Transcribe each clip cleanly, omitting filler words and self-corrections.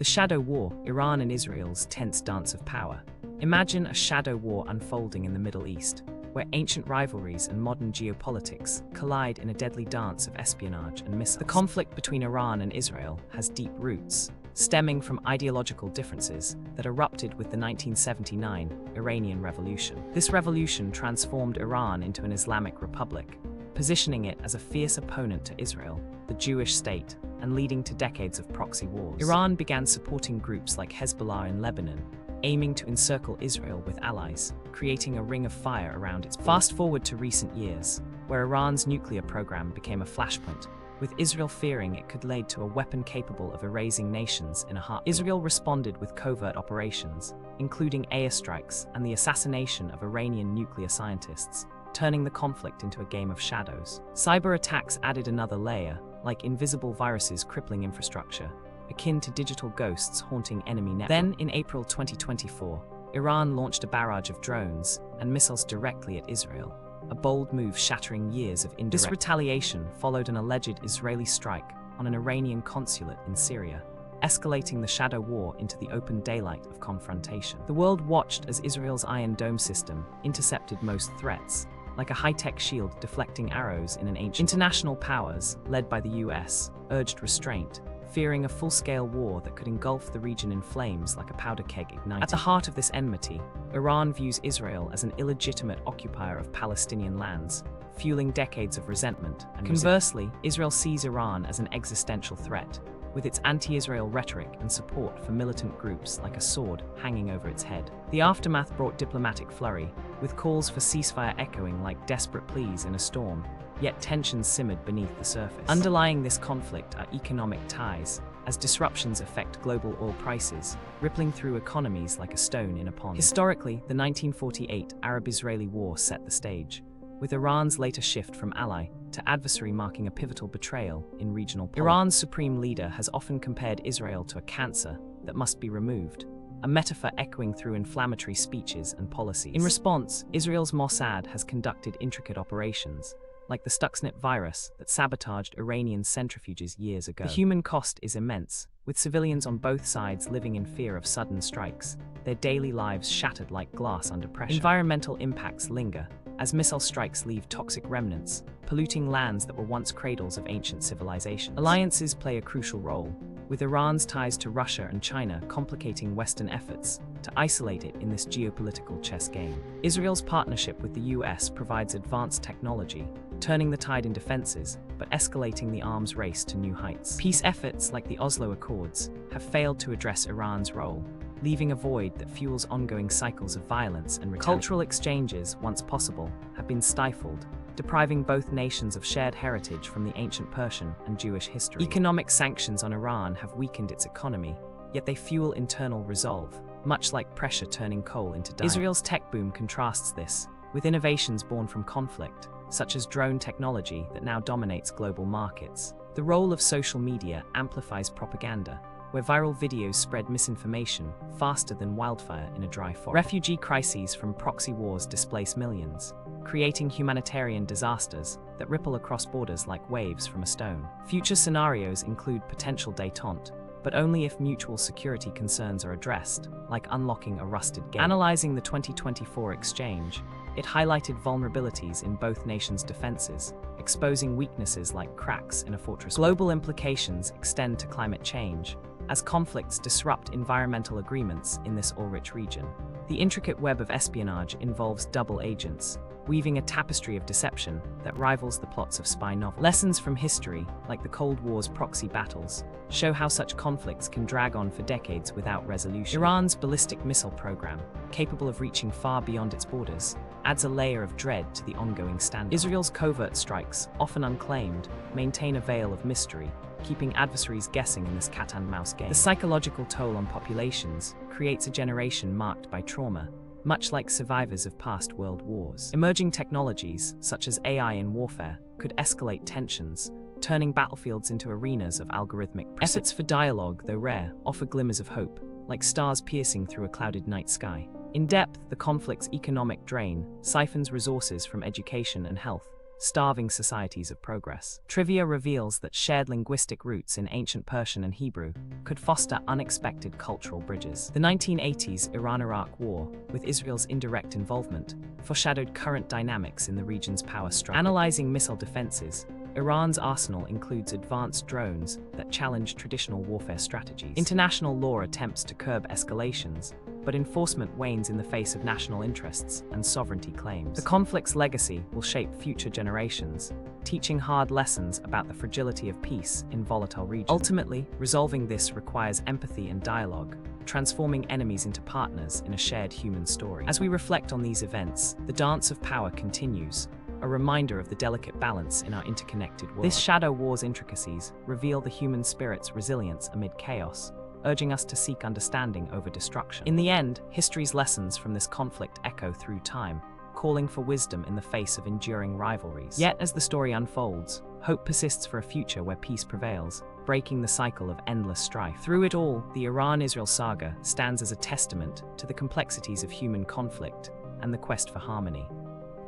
The Shadow War, Iran and Israel's tense dance of power. Imagine a shadow war unfolding in the Middle East, where ancient rivalries and modern geopolitics collide in a deadly dance of espionage and missiles. The conflict between Iran and Israel has deep roots, stemming from ideological differences that erupted with the 1979 Iranian Revolution. This revolution transformed Iran into an Islamic republic, positioning it as a fierce opponent to Israel, the Jewish state, and leading to decades of proxy wars. Iran began supporting groups like Hezbollah in Lebanon, aiming to encircle Israel with allies, creating a ring of fire around its borders. Fast forward to recent years, where Iran's nuclear program became a flashpoint, with Israel fearing it could lead to a weapon capable of erasing nations in a heartbeat. Israel responded with covert operations, including airstrikes and the assassination of Iranian nuclear scientists, turning the conflict into a game of shadows. Cyber attacks added another layer, like invisible viruses crippling infrastructure, akin to digital ghosts haunting enemy networks. Then, in April 2024, Iran launched a barrage of drones and missiles directly at Israel, a bold move shattering years of indirect. This retaliation followed an alleged Israeli strike on an Iranian consulate in Syria, escalating the shadow war into the open daylight of confrontation. The world watched as Israel's Iron Dome system intercepted most threats, like a high-tech shield deflecting arrows in an ancient. International powers, led by the US, urged restraint, fearing a full-scale war that could engulf the region in flames like a powder keg ignited. At the heart of this enmity, Iran views Israel as an illegitimate occupier of Palestinian lands, fueling decades of resentment. And conversely, Israel sees Iran as an existential threat, with its anti-Israel rhetoric and support for militant groups like a sword hanging over its head. The aftermath brought diplomatic flurry, with calls for ceasefire echoing like desperate pleas in a storm, yet tensions simmered beneath the surface. Underlying this conflict are economic ties, as disruptions affect global oil prices, rippling through economies like a stone in a pond. Historically, the 1948 Arab-Israeli War set the stage, with Iran's later shift from ally to adversary marking a pivotal betrayal in regional politics. Iran's supreme leader has often compared Israel to a cancer that must be removed, a metaphor echoing through inflammatory speeches and policies. In response, Israel's Mossad has conducted intricate operations, like the Stuxnet virus that sabotaged Iranian centrifuges years ago. The human cost is immense, with civilians on both sides living in fear of sudden strikes, their daily lives shattered like glass under pressure. Environmental impacts linger, as missile strikes leave toxic remnants, polluting lands that were once cradles of ancient civilizations. Alliances play a crucial role, with Iran's ties to Russia and China complicating Western efforts to isolate it in this geopolitical chess game. Israel's partnership with the US provides advanced technology, turning the tide in defenses, but escalating the arms race to new heights. Peace efforts like the Oslo Accords have failed to address Iran's role, leaving a void that fuels ongoing cycles of violence and retaliation. Cultural exchanges, once possible, have been stifled, depriving both nations of shared heritage from the ancient Persian and Jewish history. Economic sanctions on Iran have weakened its economy, yet they fuel internal resolve, much like pressure turning coal into dynamite. Israel's tech boom contrasts this, with innovations born from conflict, such as drone technology that now dominates global markets. The role of social media amplifies propaganda, where viral videos spread misinformation faster than wildfire in a dry forest. Refugee crises from proxy wars displace millions, creating humanitarian disasters that ripple across borders like waves from a stone. Future scenarios include potential détente, but only if mutual security concerns are addressed, like unlocking a rusted gate. Analyzing the 2024 exchange, it highlighted vulnerabilities in both nations' defenses, exposing weaknesses like cracks in a fortress. Global implications extend to climate change, as conflicts disrupt environmental agreements in this oil-rich region. The intricate web of espionage involves double agents, weaving a tapestry of deception that rivals the plots of spy novels. Lessons from history, like the Cold War's proxy battles, show how such conflicts can drag on for decades without resolution. Iran's ballistic missile program, capable of reaching far beyond its borders, adds a layer of dread to the ongoing standoff. Israel's covert strikes, often unclaimed, maintain a veil of mystery, keeping adversaries guessing in this cat-and-mouse game. The psychological toll on populations creates a generation marked by trauma, much like survivors of past world wars. Emerging technologies, such as AI in warfare, could escalate tensions, turning battlefields into arenas of algorithmic precision. Efforts for dialogue, though rare, offer glimmers of hope, like stars piercing through a clouded night sky. In depth, the conflict's economic drain siphons resources from education and health, starving societies of progress. Trivia reveals that shared linguistic roots in ancient Persian and Hebrew could foster unexpected cultural bridges. The 1980s Iran-Iraq War, with Israel's indirect involvement, foreshadowed current dynamics in the region's power struggle. Analyzing missile defenses, Iran's arsenal includes advanced drones that challenge traditional warfare strategies. International law attempts to curb escalations, but enforcement wanes in the face of national interests and sovereignty claims. The conflict's legacy will shape future generations, teaching hard lessons about the fragility of peace in volatile regions. Ultimately, resolving this requires empathy and dialogue, transforming enemies into partners in a shared human story. As we reflect on these events, the dance of power continues, a reminder of the delicate balance in our interconnected world. This shadow war's intricacies reveal the human spirit's resilience amid chaos, urging us to seek understanding over destruction. In the end, history's lessons from this conflict echo through time, calling for wisdom in the face of enduring rivalries. Yet, as the story unfolds, hope persists for a future where peace prevails, breaking the cycle of endless strife. Through it all, the Iran-Israel saga stands as a testament to the complexities of human conflict and the quest for harmony.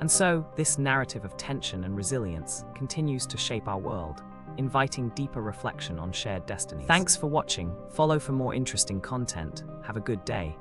And so, this narrative of tension and resilience continues to shape our world, inviting deeper reflection on shared destinies. Thanks for watching. Follow for more interesting content. Have a good day.